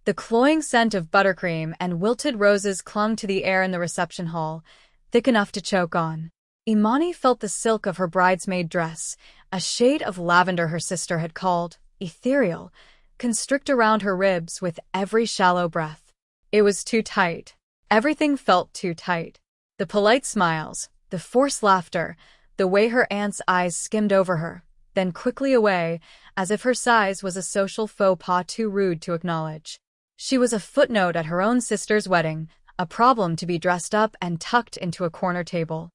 The cloying scent of buttercream and wilted roses clung to the air in the reception hall, thick enough to choke on. Imani felt the silk of her bridesmaid dress, a shade of lavender her sister had called ethereal, constrict around her ribs with every shallow breath. It was too tight. Everything felt too tight. The polite smiles, the forced laughter, the way her aunt's eyes skimmed over her, then quickly away, as if her size was a social faux pas too rude to acknowledge. She was a footnote at her own sister's wedding, a problem to be dressed up and tucked into a corner table.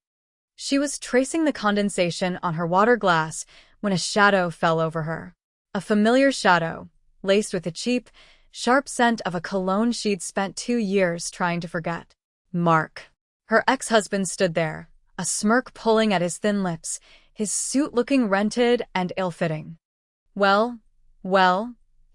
She was tracing the condensation on her water glass when a shadow fell over her. A familiar shadow, laced with the cheap, sharp scent of a cologne she'd spent 2 years trying to forget. Mark. Her ex-husband stood there, a smirk pulling at his thin lips, his suit looking rented and ill-fitting. Well,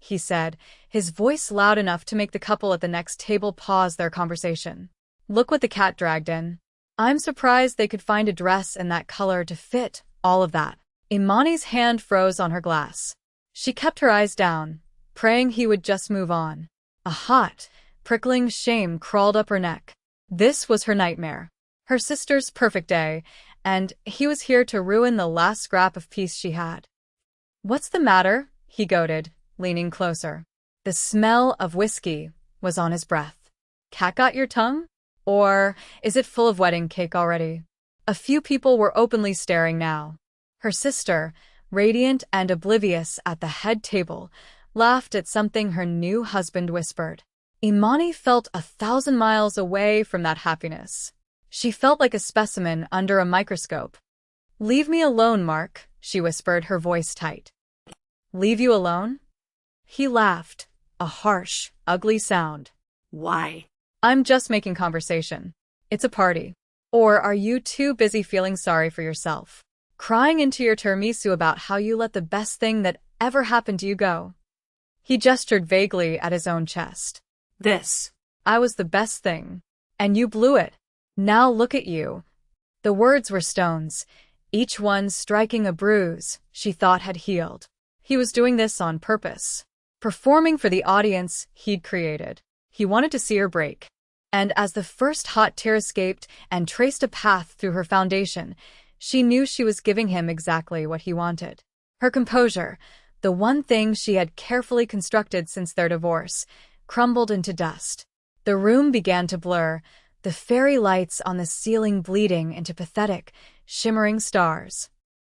he said, his voice loud enough to make the couple at the next table pause their conversation. Look what the cat dragged in. I'm surprised they could find a dress in that color to fit all of that. Imani's hand froze on her glass. She kept her eyes down, praying he would just move on. A hot, prickling shame crawled up her neck. This was her nightmare. Her sister's perfect day, and he was here to ruin the last scrap of peace she had. What's the matter? He goaded, leaning closer. The smell of whiskey was on his breath. Cat got your tongue? Or is it full of wedding cake already? A few people were openly staring now. Her sister, radiant and oblivious at the head table, laughed at something her new husband whispered. Imani felt 1,000 miles away from that happiness. She felt like a specimen under a microscope. Leave me alone, Mark, she whispered, her voice tight. Leave you alone? He laughed, a harsh, ugly sound. Why? I'm just making conversation. It's a party. Or are you too busy feeling sorry for yourself? Crying into your tiramisu about how you let the best thing that ever happened to you go? He gestured vaguely at his own chest. I was the best thing. And you blew it. Now look at you. The words were stones, each one striking a bruise she thought had healed. He was doing this on purpose. Performing for the audience he'd created. He wanted to see her break. And as the first hot tear escaped and traced a path through her foundation, she knew she was giving him exactly what he wanted. Her composure, the one thing she had carefully constructed since their divorce, crumbled into dust. The room began to blur, the fairy lights on the ceiling bleeding into pathetic, shimmering stars.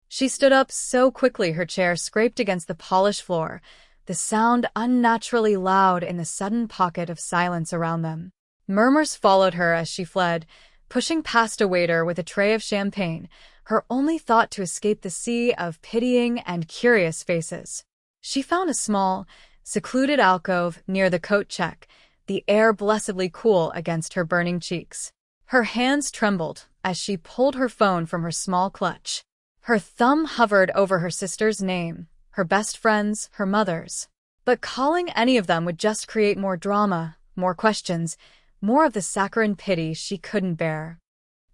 She stood up so quickly her chair scraped against the polished floor, the sound unnaturally loud in the sudden pocket of silence around them. Murmurs followed her as she fled, pushing past a waiter with a tray of champagne, her only thought to escape the sea of pitying and curious faces. She found a small, secluded alcove near the coat check, the air blessedly cool against her burning cheeks. Her hands trembled as she pulled her phone from her small clutch. Her thumb hovered over her sister's name, her best friend's, her mother's. But calling any of them would just create more drama, more questions, more of the saccharine pity she couldn't bear.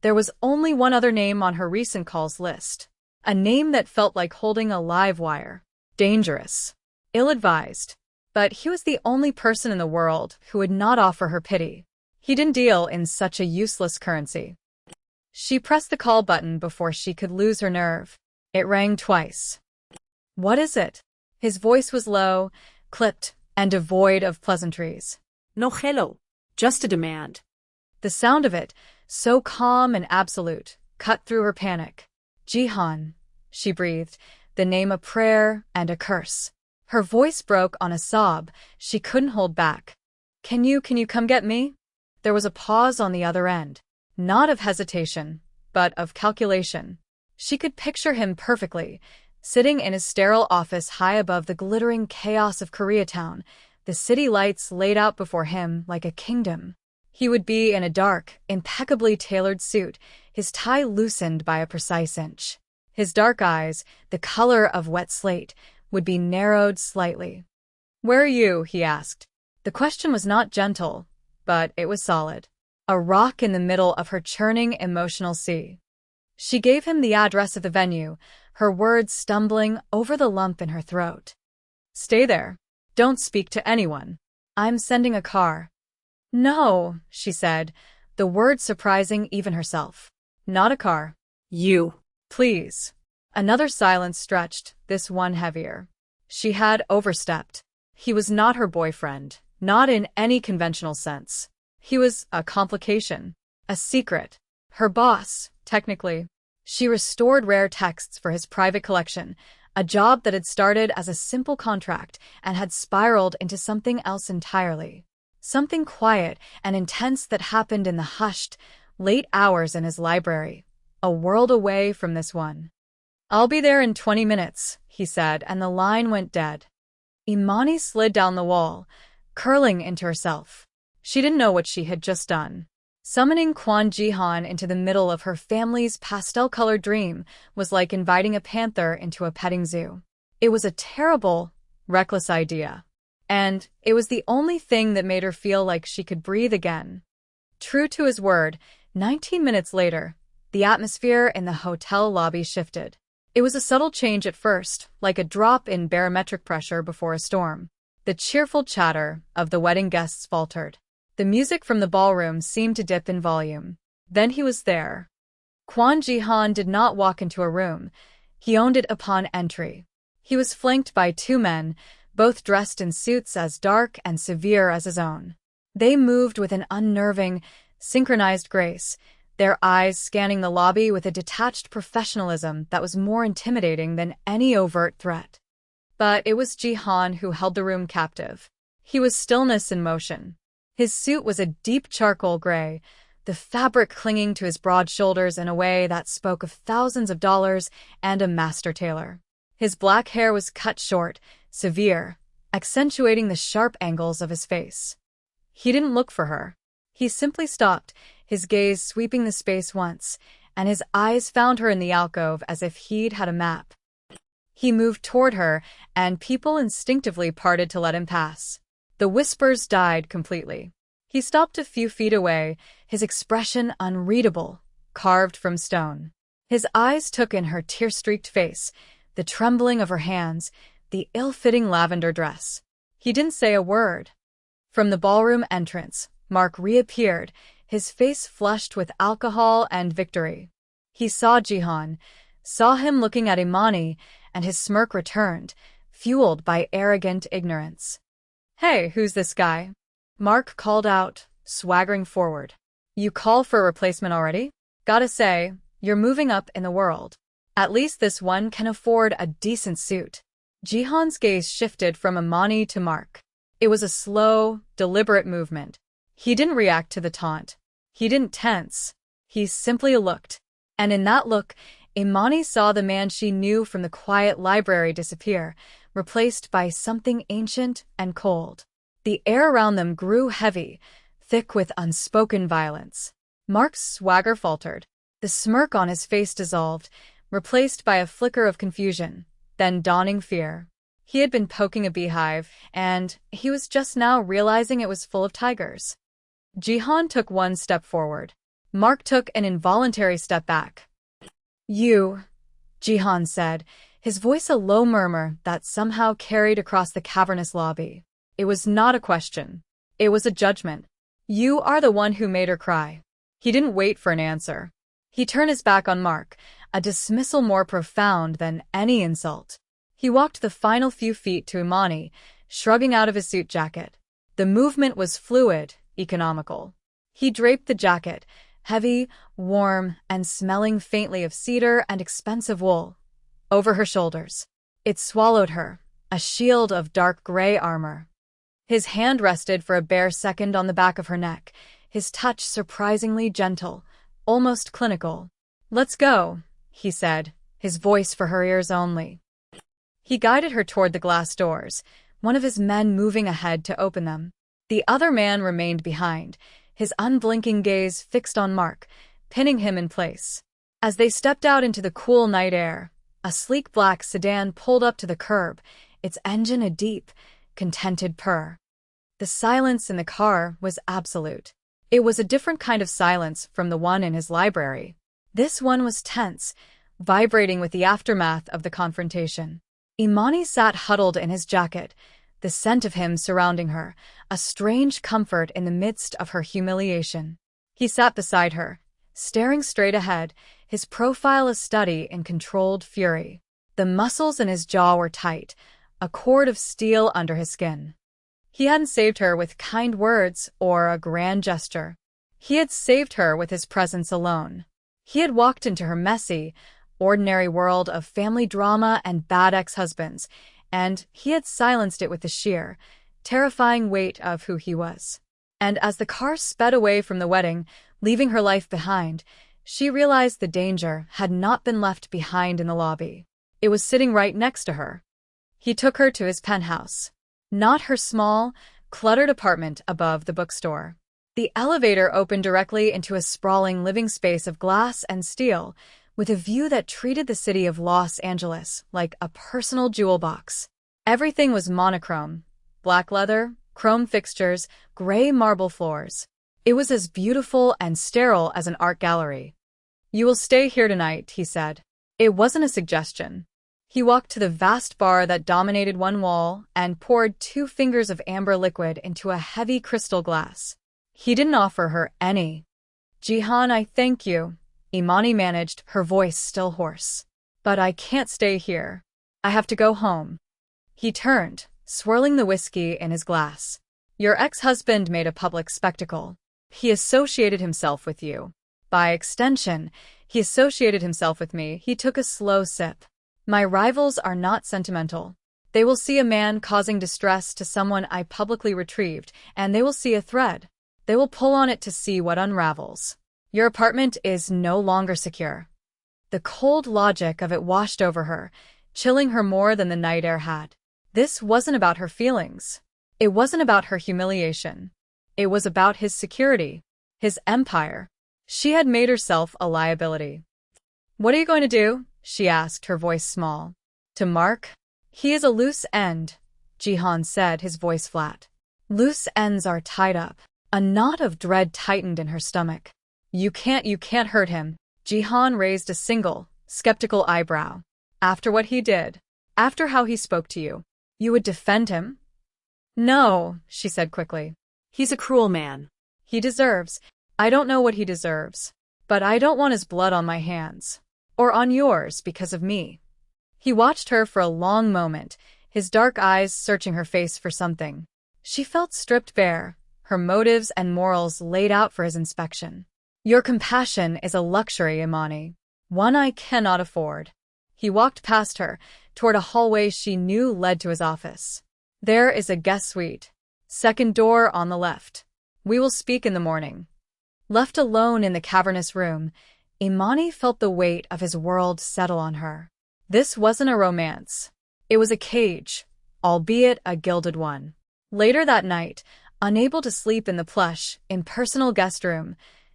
There was only one other name on her recent calls list, a name that felt like holding a live wire. Dangerous. Ill-advised. But he was the only person in the world who would not offer her pity. He didn't deal in such a useless currency. She pressed the call button before she could lose her nerve. It rang twice. What is it? His voice was low, clipped, and devoid of pleasantries. No hello, just a demand. The sound of it, so calm and absolute, cut through her panic. Jihan, she breathed, the name a prayer and a curse. Her voice broke on a sob she couldn't hold back. Can you come get me? There was a pause on the other end, not of hesitation, but of calculation. She could picture him perfectly, sitting in his sterile office high above the glittering chaos of Koreatown, the city lights laid out before him like a kingdom. He would be in a dark, impeccably tailored suit, his tie loosened by a precise inch. His dark eyes, the color of wet slate, would be narrowed slightly. Where are you? He asked. The question was not gentle, but it was solid. A rock in the middle of her churning emotional sea. She gave him the address of the venue, her words stumbling over the lump in her throat. Stay there. Don't speak to anyone. I'm sending a car. No, she said, the word surprising even herself. Not a car. You. Please. Another silence stretched, this one heavier. She had overstepped. He was not her boyfriend, not in any conventional sense. He was a complication, a secret. Her boss, technically. She restored rare texts for his private collection, a job that had started as a simple contract and had spiraled into something else entirely. Something quiet and intense that happened in the hushed, late hours in his library, a world away from this one. I'll be there in 20 minutes, he said, and the line went dead. Imani slid down the wall, curling into herself. She didn't know what she had just done. Summoning Kwon Ji-han into the middle of her family's pastel-colored dream was like inviting a panther into a petting zoo. It was a terrible, reckless idea. And it was the only thing that made her feel like she could breathe again. True to his word, 19 minutes later, the atmosphere in the hotel lobby shifted. It was a subtle change at first, like a drop in barometric pressure before a storm. The cheerful chatter of the wedding guests faltered. The music from the ballroom seemed to dip in volume. Then he was there. Kwon Ji-han did not walk into a room. He owned it upon entry. He was flanked by two men, both dressed in suits as dark and severe as his own. They moved with an unnerving, synchronized grace, their eyes scanning the lobby with a detached professionalism that was more intimidating than any overt threat. But it was Ji-han who held the room captive. He was stillness in motion. His suit was a deep charcoal gray, the fabric clinging to his broad shoulders in a way that spoke of thousands of dollars and a master tailor. His black hair was cut short, severe, accentuating the sharp angles of his face. He didn't look for her. He simply stopped, his gaze sweeping the space once, and his eyes found her in the alcove as if he'd had a map. He moved toward her, and people instinctively parted to let him pass. The whispers died completely. He stopped a few feet away, his expression unreadable, carved from stone. His eyes took in her tear-streaked face, the trembling of her hands, the ill-fitting lavender dress. He didn't say a word. From the ballroom entrance, Mark reappeared, his face flushed with alcohol and victory. He saw Ji-han, saw him looking at Imani, and his smirk returned, fueled by arrogant ignorance. Hey, who's this guy? Mark called out, swaggering forward. You call for a replacement already? Gotta say, you're moving up in the world. At least this one can afford a decent suit. Ji-han's gaze shifted from Imani to Mark. It was a slow, deliberate movement. He didn't react to the taunt. He didn't tense. He simply looked. And in that look, Imani saw the man she knew from the quiet library disappear, replaced by something ancient and cold. The air around them grew heavy, thick with unspoken violence. Mark's swagger faltered. The smirk on his face dissolved, replaced by a flicker of confusion, then dawning fear. He had been poking a beehive, and he was just now realizing it was full of tigers. Ji-han took one step forward. Mark took an involuntary step back. You, Ji-han said, his voice a low murmur that somehow carried across the cavernous lobby. It was not a question. It was a judgment. You are the one who made her cry. He didn't wait for an answer. He turned his back on Mark, a dismissal more profound than any insult. He walked the final few feet to Imani, shrugging out of his suit jacket. The movement was fluid, economical. He draped the jacket, heavy, warm, and smelling faintly of cedar and expensive wool, over her shoulders. It swallowed her, a shield of dark gray armor. His hand rested for a bare second on the back of her neck, his touch surprisingly gentle, almost clinical. Let's go, he said, his voice for her ears only. He guided her toward the glass doors, one of his men moving ahead to open them. The other man remained behind, his unblinking gaze fixed on Mark, pinning him in place. As they stepped out into the cool night air, a sleek black sedan pulled up to the curb, its engine a deep, contented purr. The silence in the car was absolute. It was a different kind of silence from the one in his library. This one was tense, vibrating with the aftermath of the confrontation. Imani sat huddled in his jacket, the scent of him surrounding her, a strange comfort in the midst of her humiliation. He sat beside her, staring straight ahead, his profile a study in controlled fury. The muscles in his jaw were tight, a cord of steel under his skin. He hadn't saved her with kind words or a grand gesture. He had saved her with his presence alone. He had walked into her messy, ordinary world of family drama and bad ex-husbands, and he had silenced it with the sheer, terrifying weight of who he was. And as the car sped away from the wedding, leaving her life behind, she realized the danger had not been left behind in the lobby. It was sitting right next to her. He took her to his penthouse. Not her small, cluttered apartment above the bookstore. The elevator opened directly into a sprawling living space of glass and steel, with a view that treated the city of Los Angeles like a personal jewel box. Everything was monochrome: black leather, chrome fixtures, gray marble floors. It was as beautiful and sterile as an art gallery. "You will stay here tonight," he said. It wasn't a suggestion. He walked to the vast bar that dominated one wall and poured 2 fingers of amber liquid into a heavy crystal glass. He didn't offer her any. "Jihan, I thank you," Imani managed, her voice still hoarse. "But I can't stay here. I have to go home." He turned, swirling the whiskey in his glass. "Your ex-husband made a public spectacle. He associated himself with you. By extension, he associated himself with me." He took a slow sip. "My rivals are not sentimental. They will see a man causing distress to someone I publicly retrieved, and they will see a thread. They will pull on it to see what unravels. Your apartment is no longer secure." The cold logic of it washed over her, chilling her more than the night air had. This wasn't about her feelings. It wasn't about her humiliation. It was about his security, his empire. She had made herself a liability. "What are you going to do?" she asked, her voice small. "To Mark? He is a loose end," Jihan said, his voice flat. "Loose ends are tied up." A knot of dread tightened in her stomach. You can't hurt him." Jihan raised a single, skeptical eyebrow. "After what he did? After how he spoke to you? You would defend him?" "No," she said quickly. He's a cruel man. "He deserves. I don't know what he deserves. But I don't want his blood on my hands. Or on yours because of me." He watched her for a long moment, his dark eyes searching her face for something. She felt stripped bare, her motives and morals laid out for his inspection. "Your compassion is a luxury, Imani. One I cannot afford." He walked past her, toward a hallway she knew led to his office. "There is a guest suite. Second door on the left. We will speak in the morning." Left alone in the cavernous room, Imani felt the weight of his world settle on her. This wasn't a romance. It was a cage, albeit a gilded one. Later that night, unable to sleep in the plush, impersonal guest room,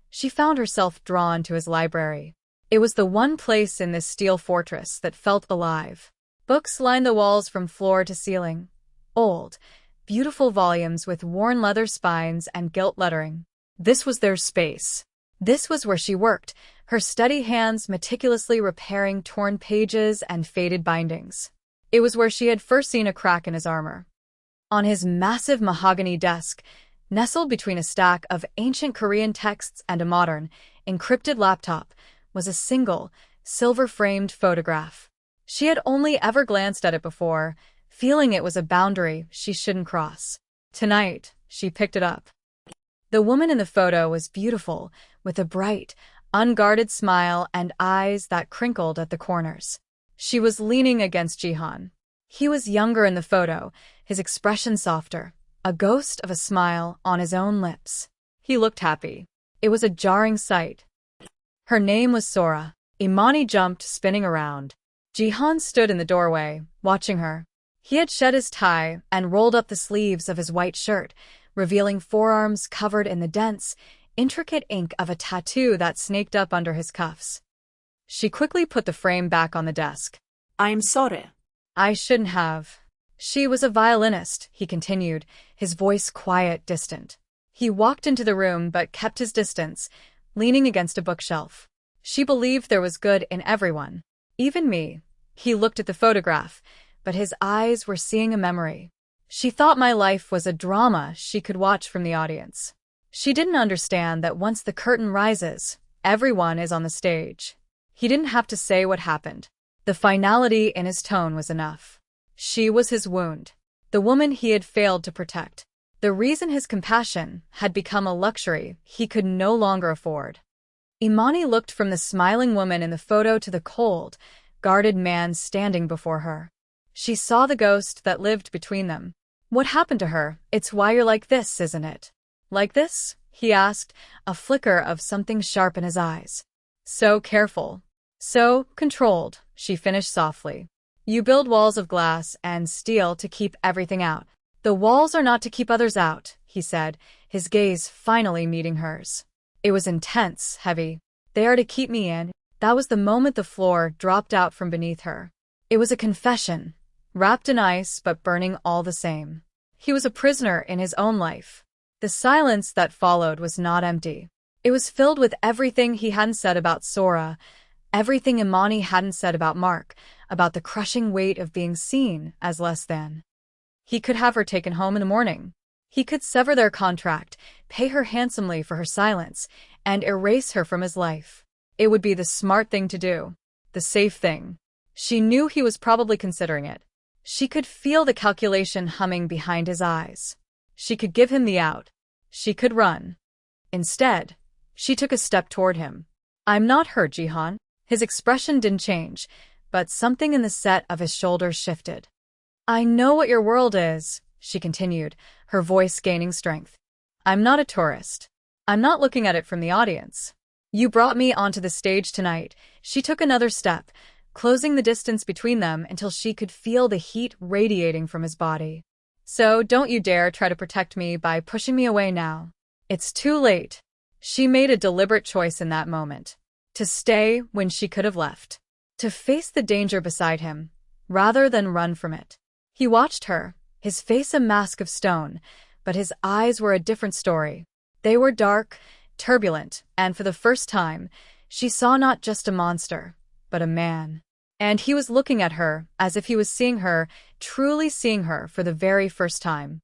she found herself drawn to his library. It was the one place in this steel fortress that felt alive. Books lined the walls from floor to ceiling. Old, beautiful volumes with worn leather spines and gilt lettering. This was their space. This was where she worked, her steady hands meticulously repairing torn pages and faded bindings. It was where she had first seen a crack in his armor. On his massive mahogany desk, nestled between a stack of ancient Korean texts and a modern, encrypted laptop, was a single, silver-framed photograph. She had only ever glanced at it before, feeling it was a boundary she shouldn't cross. Tonight, she picked it up. The woman in the photo was beautiful, with a bright, unguarded smile and eyes that crinkled at the corners. She was leaning against Jihan. He was younger in the photo, his expression softer, a ghost of a smile on his own lips. He looked happy. It was a jarring sight. Her name was Sora. Imani jumped, spinning around. Jihan stood in the doorway, watching her. He had shed his tie and rolled up the sleeves of his white shirt, revealing forearms covered in the dense, intricate ink of a tattoo that snaked up under his cuffs. She quickly put the frame back on the desk. I'm sorry. "I shouldn't have." "She was a violinist," he continued, his voice quiet, distant. He walked into the room but kept his distance, leaning against a bookshelf. "She believed there was good in everyone. Even me." He looked at the photograph, but his eyes were seeing a memory. She thought my life was a drama she could watch from the audience. She didn't understand that once the curtain rises, everyone is on the stage. He didn't have to say what happened. The finality in his tone was enough. She was his wound, the woman he had failed to protect. The reason his compassion had become a luxury he could no longer afford. Imani looked from the smiling woman in the photo to the cold, guarded man standing before her. She saw the ghost that lived between them. What happened to her? It's why you're like this, isn't it? Like this? He asked, a flicker of something sharp in his eyes. So careful. So controlled, she finished softly. You build walls of glass and steel to keep everything out. The walls are not to keep others out, he said, his gaze finally meeting hers. It was intense, heavy. They are to keep me in. That was the moment the floor dropped out from beneath her. It was a confession, wrapped in ice but burning all the same. He was a prisoner in his own life. The silence that followed was not empty. It was filled with everything he hadn't said about Sora, everything Imani hadn't said about Mark, about the crushing weight of being seen as less than. He could have her taken home in the morning. He could sever their contract, pay her handsomely for her silence, and erase her from his life. It would be the smart thing to do, the safe thing. She knew he was probably considering it. She could feel the calculation humming behind his eyes. She could give him the out. She could run. Instead, she took a step toward him. I'm not hurt, Jihan. His expression didn't change, but something in the set of his shoulders shifted. I know what your world is, she continued, her voice gaining strength. I'm not a tourist. I'm not looking at it from the audience. You brought me onto the stage tonight. She took another step, closing the distance between them until she could feel the heat radiating from his body. So don't you dare try to protect me by pushing me away now. It's too late. She made a deliberate choice in that moment. To stay when she could have left. To face the danger beside him, rather than run from it. He watched her, his face a mask of stone, but his eyes were a different story. They were dark, turbulent, and for the first time, she saw not just a monster, but a man. And he was looking at her as if he was seeing her, truly seeing her for the very first time.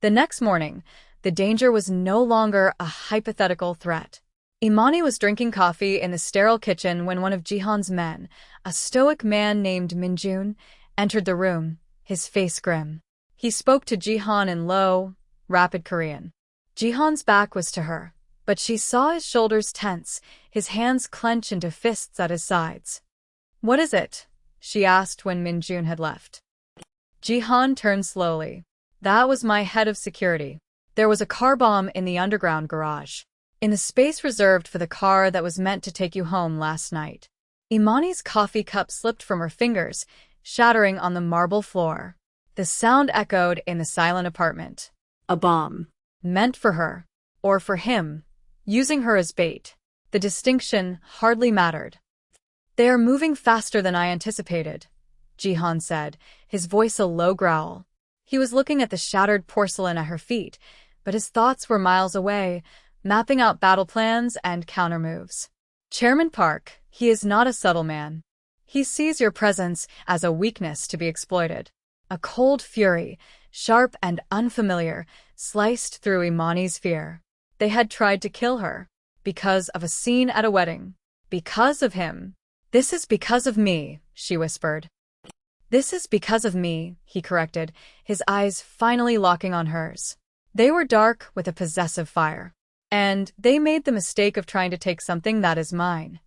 The next morning, the danger was no longer a hypothetical threat. Imani was drinking coffee in the sterile kitchen when one of Jihan's men, a stoic man named Minjun, entered the room, his face grim. He spoke to Jihan in low, rapid Korean. Jihan's back was to her, but she saw his shoulders tense, his hands clench into fists at his sides. What is it? She asked when Minjun had left. Jihan turned slowly. That was my head of security. There was a car bomb in the underground garage. In the space reserved for the car that was meant to take you home last night. Imani's coffee cup slipped from her fingers, shattering on the marble floor. The sound echoed in the silent apartment. A bomb. Meant for her. Or for him. Using her as bait. The distinction hardly mattered. They are moving faster than I anticipated, Jihan said, his voice a low growl. He was looking at the shattered porcelain at her feet, but his thoughts were miles away, mapping out battle plans and countermoves. Chairman Park, he is not a subtle man. He sees your presence as a weakness to be exploited. A cold fury, sharp and unfamiliar, sliced through Imani's fear. They had tried to kill her. Because of a scene at a wedding. Because of him. This is because of me, she whispered. This is because of me, he corrected, his eyes finally locking on hers. They were dark with a possessive fire. And they made the mistake of trying to take something that is mine.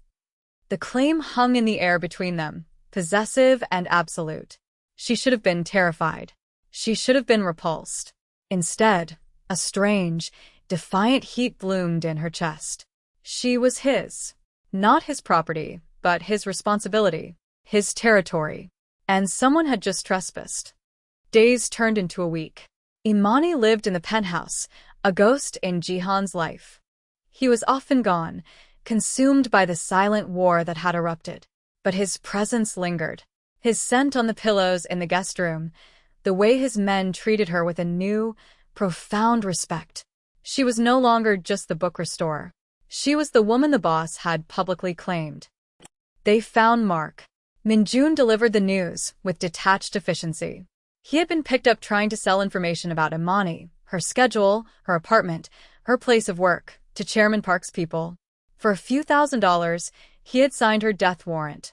The claim hung in the air between them, possessive and absolute. She should have been terrified. She should have been repulsed. Instead, a strange, defiant heat bloomed in her chest. She was his. Not his property, but his responsibility, his territory. And someone had just trespassed. Days turned into a week. Imani lived in the penthouse, a ghost in Jihan's life. He was often gone, consumed by the silent war that had erupted. But his presence lingered. His scent on the pillows in the guest room, the way his men treated her with a new, profound respect. She was no longer just the book restorer. She was the woman the boss had publicly claimed. They found Mark. Minjun delivered the news with detached efficiency. He had been picked up trying to sell information about Imani, her schedule, her apartment, her place of work, to Chairman Park's people. For a few $1,000s, he had signed her death warrant.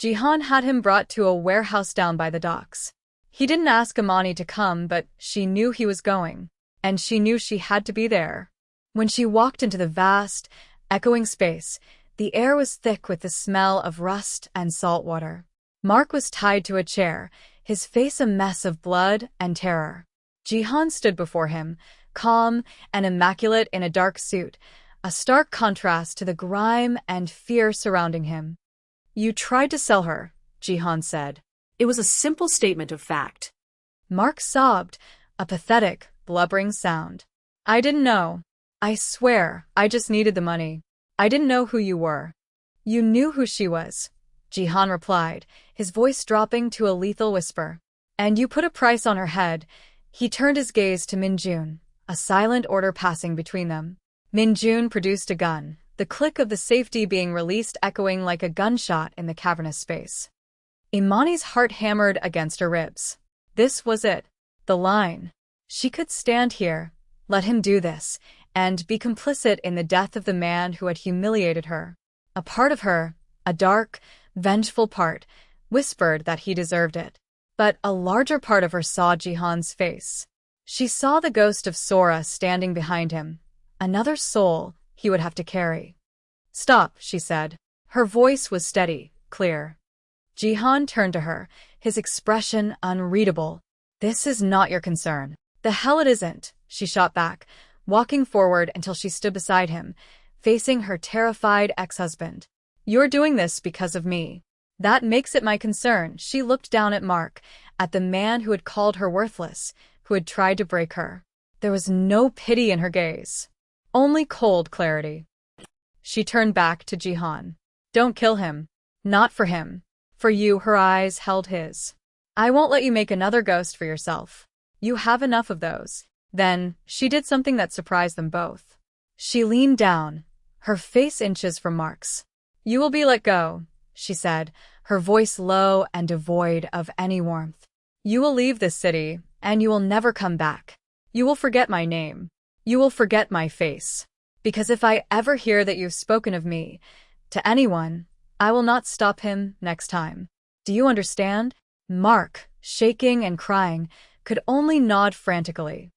Jihan had him brought to a warehouse down by the docks. He didn't ask Imani to come, but she knew he was going, and she knew she had to be there. When she walked into the vast, echoing space, the air was thick with the smell of rust and salt water. Mark was tied to a chair, his face a mess of blood and terror. Jihan stood before him, calm and immaculate in a dark suit, a stark contrast to the grime and fear surrounding him. "You tried to sell her," Jihan said. It was a simple statement of fact. Mark sobbed, a pathetic, blubbering sound. "I didn't know. I swear, I just needed the money. I didn't know who you were." "You knew who she was," Jihan replied, his voice dropping to a lethal whisper. "And you put a price on her head." He turned his gaze to Min-jun, a silent order passing between them. Min-jun produced a gun, the click of the safety being released echoing like a gunshot in the cavernous space. Imani's heart hammered against her ribs. This was it. The line. She could stand here, let him do this, and be complicit in the death of the man who had humiliated her. A part of her, a dark, vengeful part, whispered that he deserved it. But a larger part of her saw Jihan's face. She saw the ghost of Sora standing behind him, another soul he would have to carry. "Stop," she said. Her voice was steady, clear. Jihan turned to her, his expression unreadable. "This is not your concern." "The hell it isn't," she shot back, walking forward until she stood beside him, facing her terrified ex-husband. "You're doing this because of me. That makes it my concern." She looked down at Mark, at the man who had called her worthless, who had tried to break her. There was no pity in her gaze, only cold clarity. She turned back to Jihan. "Don't kill him. Not for him. For you." Her eyes held his. "I won't let you make another ghost for yourself. You have enough of those." Then, she did something that surprised them both. She leaned down, her face inches from Mark's. "You will be let go," she said, her voice low and devoid of any warmth. "You will leave this city, and you will never come back. You will forget my name. You will forget my face. Because if I ever hear that you've spoken of me to anyone, I will not stop him next time. Do you understand?" Mark, shaking and crying, could only nod frantically.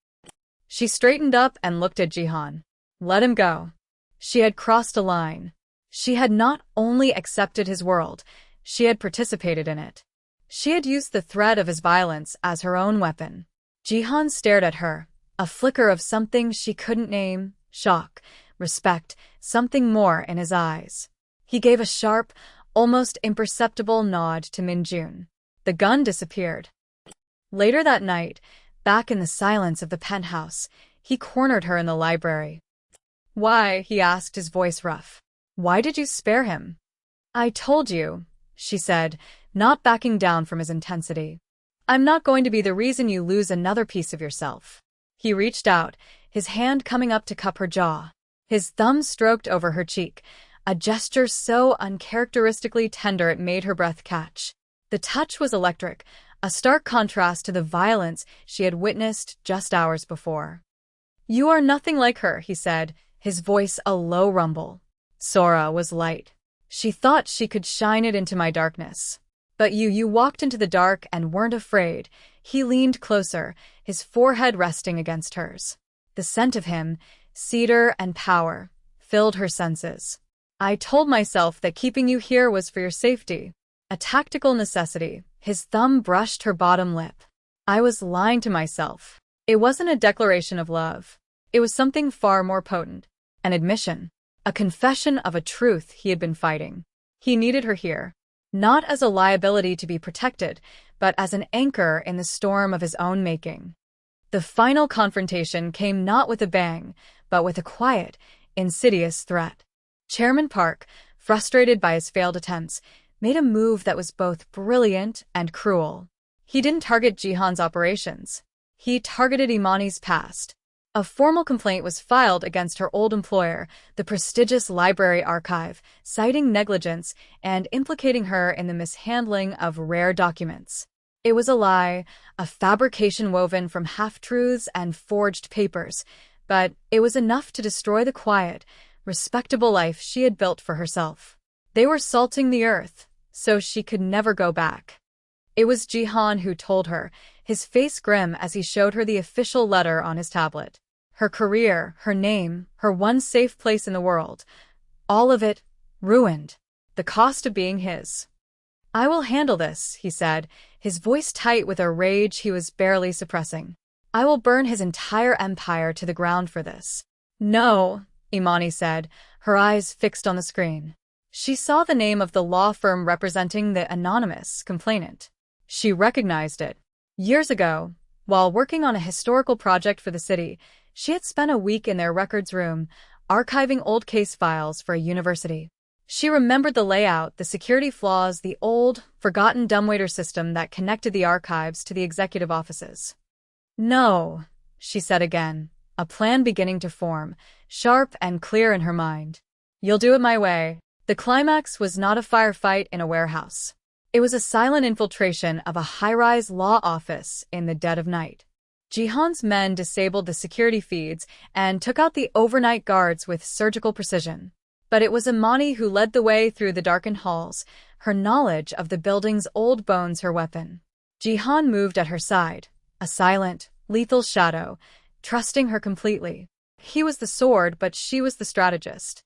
She straightened up and looked at Jihan. Let him go. She had crossed a line. She had not only accepted his world, she had participated in it. She had used the threat of his violence as her own weapon. Jihan stared at her, a flicker of something she couldn't name, shock, respect, something more in his eyes. He gave a sharp, almost imperceptible nod to Min-jun. The gun disappeared. Later that night, back in the silence of the penthouse, he cornered her in the library. "Why?" he asked, his voice rough. "Why did you spare him?" "I told you," she said, not backing down from his intensity. "I'm not going to be the reason you lose another piece of yourself." He reached out, his hand coming up to cup her jaw. His thumb stroked over her cheek, a gesture so uncharacteristically tender it made her breath catch. The touch was electric, a stark contrast to the violence she had witnessed just hours before. "You are nothing like her," he said, his voice a low rumble. "Sora was light. She thought she could shine it into my darkness. But you walked into the dark and weren't afraid." He leaned closer, his forehead resting against hers. The scent of him, cedar and power, filled her senses. "I told myself that keeping you here was for your safety. A tactical necessity." His thumb brushed her bottom lip. "I was lying to myself. It wasn't a declaration of love. It was something far more potent. An admission. A confession of a truth he had been fighting. He needed her here. Not as a liability to be protected, but as an anchor in the storm of his own making." The final confrontation came not with a bang, but with a quiet, insidious threat. Chairman Park, frustrated by his failed attempts, made a move that was both brilliant and cruel. He didn't target Jihan's operations. He targeted Imani's past. A formal complaint was filed against her old employer, the prestigious library archive, citing negligence and implicating her in the mishandling of rare documents. It was a lie, a fabrication woven from half-truths and forged papers, but it was enough to destroy the quiet, respectable life she had built for herself. They were salting the earth, so she could never go back. It was Jihan who told her, his face grim as he showed her the official letter on his tablet. Her career, her name, her one safe place in the world. All of it, ruined. The cost of being his. "I will handle this," he said, his voice tight with a rage he was barely suppressing. "I will burn his entire empire to the ground for this." "No," Imani said, her eyes fixed on the screen. She saw the name of the law firm representing the anonymous complainant. She recognized it. Years ago, while working on a historical project for the city, she had spent a week in their records room, archiving old case files for a university. She remembered the layout, the security flaws, the old, forgotten dumbwaiter system that connected the archives to the executive offices. "No," she said again, a plan beginning to form, sharp and clear in her mind. "You'll do it my way." The climax was not a firefight in a warehouse. It was a silent infiltration of a high-rise law office in the dead of night. Jihan's men disabled the security feeds and took out the overnight guards with surgical precision. But it was Imani who led the way through the darkened halls, her knowledge of the building's old bones her weapon. Jihan moved at her side, a silent, lethal shadow, trusting her completely. He was the sword, but she was the strategist.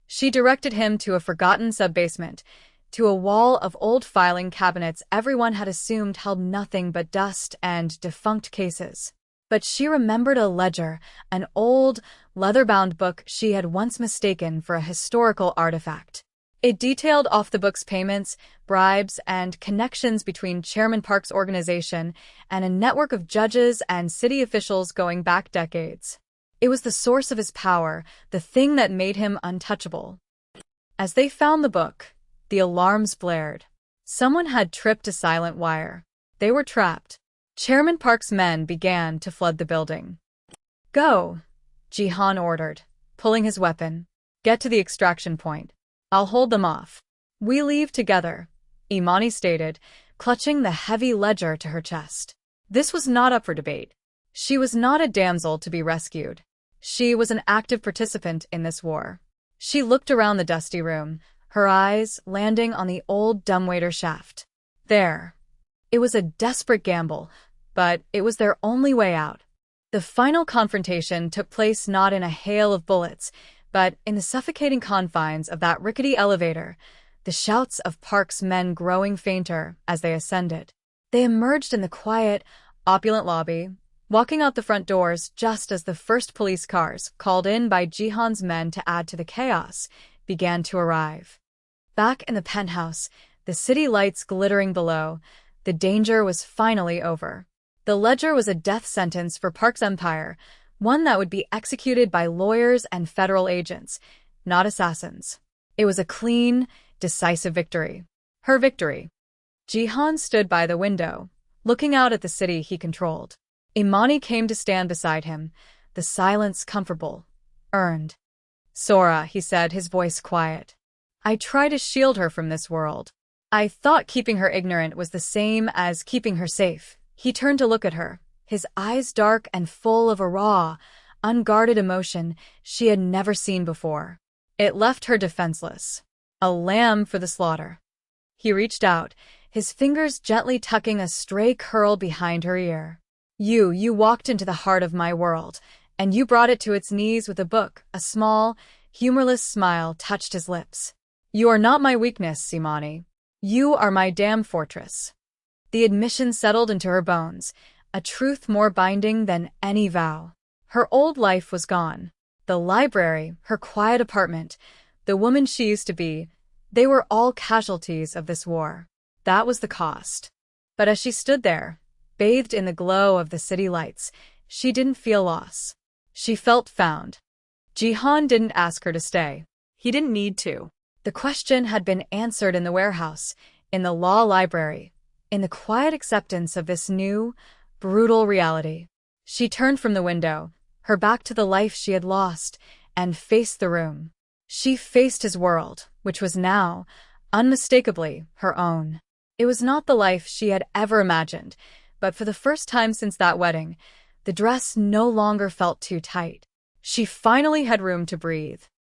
She directed him to a forgotten sub-basement, to a wall of old filing cabinets everyone had assumed held nothing but dust and defunct cases. But she remembered a ledger, an old, leather-bound book she had once mistaken for a historical artifact. It detailed off-the-books payments, bribes, and connections between Chairman Park's organization and a network of judges and city officials going back decades. It was the source of his power, the thing that made him untouchable. As they found the book, the alarms blared. Someone had tripped a silent wire. They were trapped. Chairman Park's men began to flood the building. "Go," Jihan ordered, pulling his weapon. "Get to the extraction point. I'll hold them off." "We leave together," Imani stated, clutching the heavy ledger to her chest. This was not up for debate. She was not a damsel to be rescued. She was an active participant in this war. She looked around the dusty room, her eyes landing on the old dumbwaiter shaft. There. It was a desperate gamble, but it was their only way out. The final confrontation took place not in a hail of bullets, but in the suffocating confines of that rickety elevator, the shouts of Park's men growing fainter as they ascended. They emerged in the quiet, opulent lobby, walking out the front doors just as the first police cars, called in by Jihan's men to add to the chaos, began to arrive. Back in the penthouse, the city lights glittering below, the danger was finally over. The ledger was a death sentence for Park's empire, one that would be executed by lawyers and federal agents, not assassins. It was a clean, decisive victory. Her victory. Jihan stood by the window, looking out at the city he controlled. Imani came to stand beside him, the silence comfortable, earned. "Sora," he said, his voice quiet. "I try to shield her from this world. I thought keeping her ignorant was the same as keeping her safe." He turned to look at her, his eyes dark and full of a raw, unguarded emotion she had never seen before. It left her defenseless, a lamb for the slaughter. He reached out, his fingers gently tucking a stray curl behind her ear. You walked into the heart of my world, and you brought it to its knees with a book." A small, humorless smile touched his lips. "You are not my weakness, Imani. You are my damn fortress." The admission settled into her bones, a truth more binding than any vow. Her old life was gone. The library, her quiet apartment, the woman she used to be, they were all casualties of this war. That was the cost. But as she stood there, bathed in the glow of the city lights, she didn't feel loss. She felt found. Jihan didn't ask her to stay. He didn't need to. The question had been answered in the warehouse, in the law library, in the quiet acceptance of this new, brutal reality. She turned from the window, her back to the life she had lost, and faced the room. She faced his world, which was now, unmistakably, her own. It was not the life she had ever imagined, but for the first time since that wedding, the dress no longer felt too tight. She finally had room to breathe.